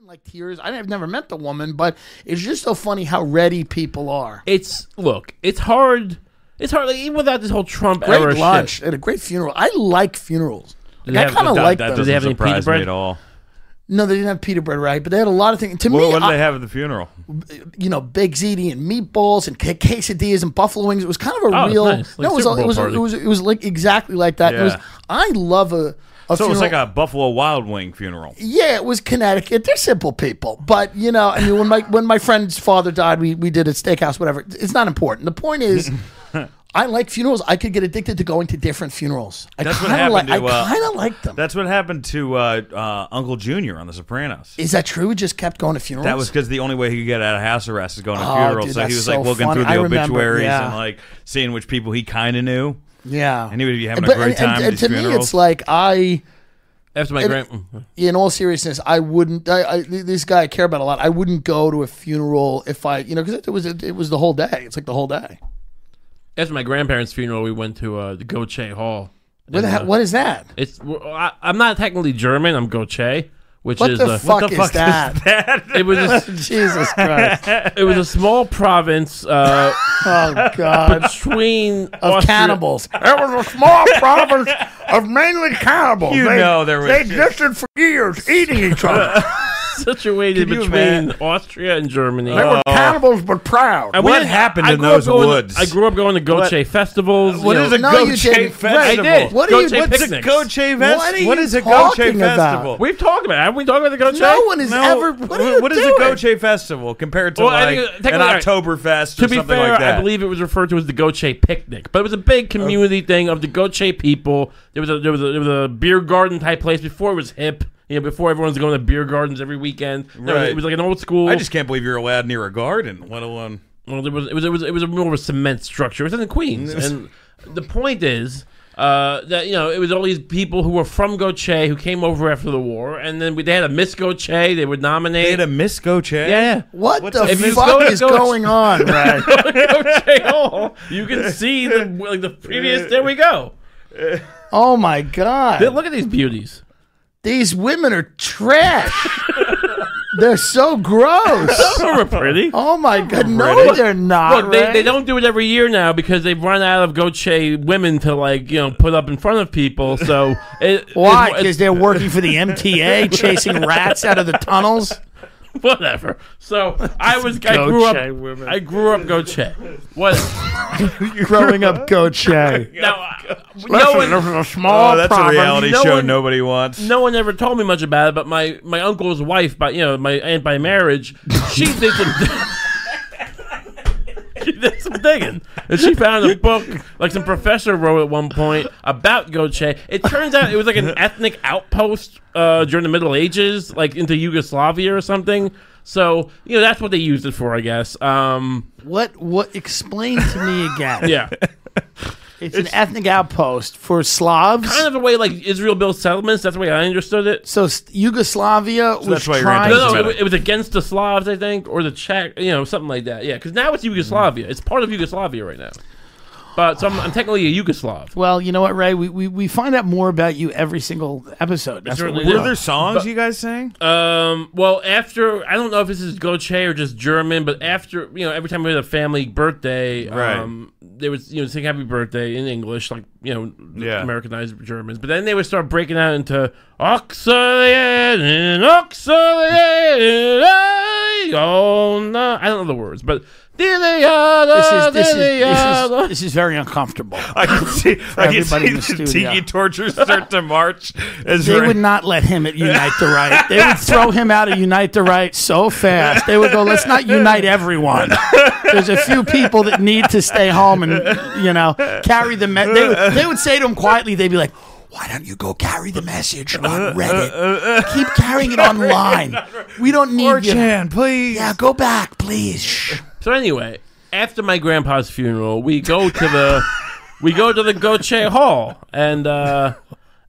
like tears. I've never met the woman, but it's just so funny how ready people are. It's hard. It's hard, like, even without this whole Trump Great era lunch shit. and a great funeral. I like funerals. Did I kind of like That them. Do they have doesn't any pita surprise bread? me at all. No, they didn't have pita bread, right? But they had a lot of things. To me, What did they have at the funeral? big ziti and meatballs and quesadillas and buffalo wings. It was kind of a real. Nice. Like no, it was like exactly like that. Yeah. It was. I love a So funeral. it was like a Buffalo Wild Wing funeral. Yeah, it was Connecticut. They're simple people, but I mean, when my friend's father died, we did a steakhouse, whatever. It's not important. The point is, I like funerals. I could get addicted to going to different funerals. That's what happened I kind of like them. That's what happened to Uncle Junior on The Sopranos. Is that true? He just kept going to funerals. That was because the only way he could get out of house arrest is going to funerals. Dude, so he that's was so like looking funny. through the I remember, obituaries yeah. and like seeing which people he kind of knew. Yeah, And he would be having a great time at and these to me, funerals. it's like After my in all seriousness, I wouldn't. This guy I care about a lot. I wouldn't go to a funeral if because it was the whole day. It's like the whole day. After my grandparents' funeral, we went to the Gottschee Hall. What is that? I'm not technically German. I'm Gottschee, which What is the fuck is that? It was Jesus Christ! it was a small province Oh God! between Of cannibals. It was a small province of mainly cannibals. They existed for years, eating each other. situated Can you between imagine? Austria and Germany. They were cannibals, but proud. And What happened in those woods? I grew up going to Gottschee festivals. What is a No, you Gottschee didn't. festival? I did. What are you- Gottschee what's a picnics. Gottschee What are What you is a talking Gottschee about? festival? We've talked about it. Haven't we talked about the Gottschee? No one has ever. What are you What is doing? a Gottschee festival compared to Well, I like think- an technically, Oktoberfest To or be something fair, like that? I believe it was referred to as the Gottschee picnic, but it was a big community thing of the Gottschee people. There was a beer garden type place before it was hip. Before everyone was going to beer gardens every weekend. No, Right. it was like an old school. I just can't believe you're allowed near a garden, let alone. Well, it was a more of a cement structure. It was in Queens, and the point is that it was all these people who were from Gottschee who came over after the war, and then they had a Miss Gottschee. They would nominate. They had a Miss Gottschee? Yeah. What What's the a Miss fuck is Gottschee? going on, right? Gottschee Hall. You can see the previous. There we go. Oh my God! Look at these beauties. These women are trash. They're so gross. Some are pretty. Oh my God! No, they're not. Look, Ray. they don't do it every year now because they've run out of Gottschee women to put up in front of people. So Why? Because they're working for the MTA, chasing rats out of the tunnels. whatever. So I grew up Gottschee. What? Growing up, Gottschee. Now, Listen, this is a small Oh, that's a province. reality No show one- nobody wants. no one ever told me much about it, but my uncle's wife, my aunt by marriage, she did some. She did some digging, and she found a book like some professor wrote at one point about Gottschee. It turns out it was like an ethnic outpost during the Middle Ages, like into Yugoslavia or something. So that's what they used it for, I guess. What? Explain to me again. Yeah, It's an ethnic outpost for Slavs. kind of the way like Israel built settlements. That's the way I understood it. So Yugoslavia was that's why you're trying. anti-Semitic. No, it was against the Slavs, I think, or the Czech, something like that. Yeah, because now it's Yugoslavia. It's part of Yugoslavia right now. But so I'm technically a Yugoslav. Well, you know what, Ray? We find out more about you every single episode. That's what certainly we do. Were there songs you guys sang? Well, after I don't know if this is Gottschee or just German, but after every time we had a family birthday, Right. they would sing Happy Birthday in English, like Yeah. Americanized Germans. But then they would start breaking out into Oxalian, oh no, I don't know the words, but. This is very uncomfortable. I can see everybody in the the studio. tiki torches start to march. As They would not let him at Unite the Right. They would throw him out of Unite the Right so fast. They would go, let's not unite everyone. There's a few people that need to stay home and, carry the message. They would say to him quietly, they'd be like, why don't you go carry the message on Reddit? Keep carrying it online. We don't need you. 4chan, please. Yeah, go back, please. Shh. So anyway, after my grandpa's funeral, we go to the Gottschee Hall, and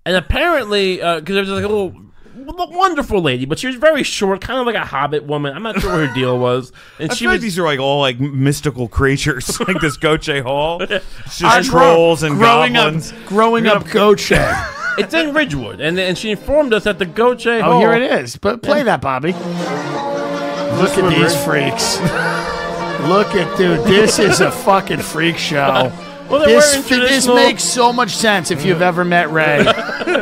apparently because there was like a little wonderful lady, but she was very short, kind of like a hobbit woman. I'm not sure what her deal was, and I she feel was. like these are like all like mystical creatures, like this Gottschee Hall. It's Our just trolls and growing goblins. Growing up Gottschee. It's in Ridgewood, and she informed us that the Gottschee Oh, Hall. here it is. But play that, Bobby. Look at these freaks. Look at, dude, this is a fucking freak show. Well, they're wearing This traditional. makes so much sense if you've ever met Ray.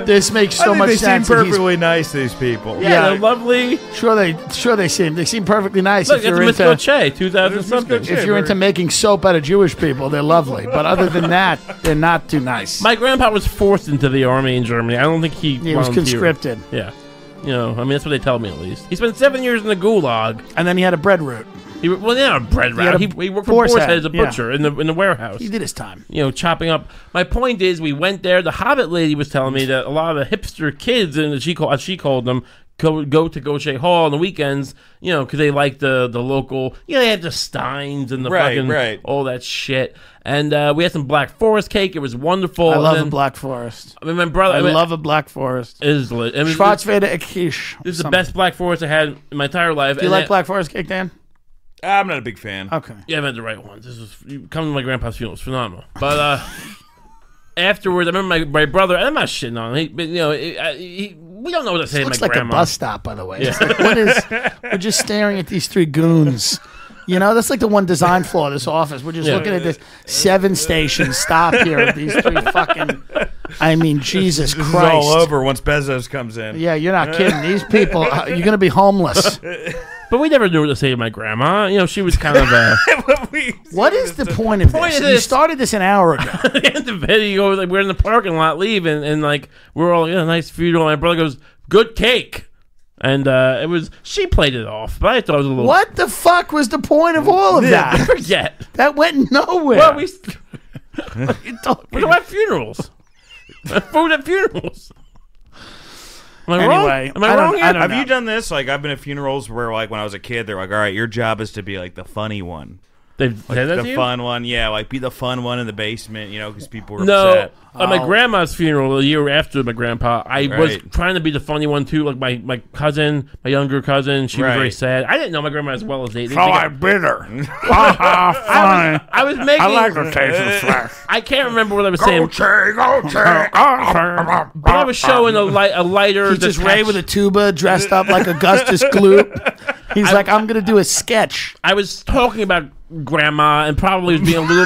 This makes so much They sense. seem if he's- perfectly nice, these people. Yeah, they're lovely. Sure they seem perfectly nice. Look, if it's you're Miss into Gottschee, 2000 something. Gottschee. if you're into making soap out of Jewish people, they're lovely. But other than that, they're not too nice. My grandpa was forced into the army in Germany. I don't think he He was volunteered. conscripted, Yeah. You know, I mean, that's what they tell me at least. He spent 7 years in the gulag. and then he had a bread route. Well, yeah, a bread had route. a He worked for boar's Boar's head, Head as a yeah. butcher in the warehouse. He did his time. You know, chopping up. My point is, we went there. The Hobbit lady was telling me that a lot of the hipster kids, and as she called them, go to Gottschee Hall on the weekends. You know, because they like the local. You know, they had the Steins and the fucking all that shit. And we had some Black Forest cake. It was wonderful. I love and a Black Forest. I mean, my brother. I love a Black Forest. Is lit. I mean, Schwarzwälder Quiche. this is the best Black Forest I had in my entire life. Do you like Black Forest cake, Dan? I'm not a big fan. Okay. Yeah, I've had the right ones. This was coming to my grandpa's funeral. It's phenomenal. But afterwards, I remember my brother. And I'm not shitting on him. We don't know what to say to my Looks like grandma. a bus stop, by the way. It's like, what is? We're just staring at these three goons. You know, that's like the one design flaw of this office. We're just looking at this 7-station stop here. These three fucking. I mean, Jesus This Christ. is all over once Bezos comes in. Yeah, you're not kidding. These people, you're going to be homeless. But we never knew what to say to my grandma. You know, she was kind of What is the point of point this? of You this- started this an hour ago. at the end of the video, like we're in the parking lot leaving, and like we're all nice funeral. My brother goes, "Good cake," and it was she played it off, but I thought it was a little. What the fuck was the point of all of I that? forget. That went nowhere. Well, we're talking about funerals. Food at funerals. Am I wrong? Anyway, Am I wrong? I don't Have know. you done this? Like, I've been at funerals where, like, when I was a kid, they're like, all right, your job is to be, like, the funny one. They've said that to The you? fun one. Yeah, like, be the fun one in the basement, you know, because people were No, upset. at my grandma's funeral, a year after my grandpa, I was Right. trying to be the funny one too. Like my cousin, my younger cousin, she was very Right. sad. I didn't know my grandma as well as they. Oh, I bit her. Funny. I was making. I like the taste of flesh. I can't remember what I was saying, Go, but I was showing a lighter. He's just Ray with a tuba, dressed up like Augustus Gloop. He's like, I'm going to do a sketch. I was talking about grandma and probably was being a little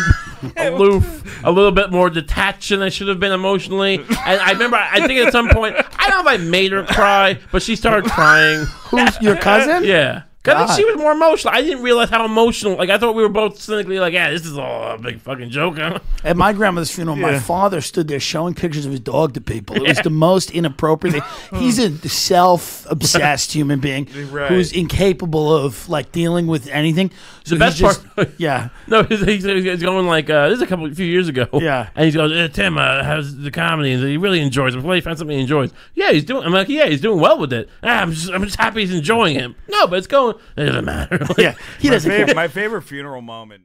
aloof, a little bit more detached than I should have been emotionally. And I remember, I think at some point, I don't know if I made her cry, but she started crying. Who's your cousin? Yeah. I think she was more emotional. I didn't realize how emotional. Like, I thought we were both cynically like, yeah, this is all a big fucking joke. Huh? At my grandmother's funeral, my father stood there showing pictures of his dog to people. It was the most inappropriate thing. He's a self-obsessed human being who's incapable of like dealing with anything. So The best he's just, part, yeah. No, he's going like this is a few years ago. Yeah. and he goes, Tim, how's the comedy? And he really enjoys it. Well, he found something he enjoys. Yeah, he's doing. I'm like, yeah, he's doing well with it. I'm just happy he's enjoying him. No, but it's going. It doesn't matter. Yeah, he doesn't care. My favorite funeral moment.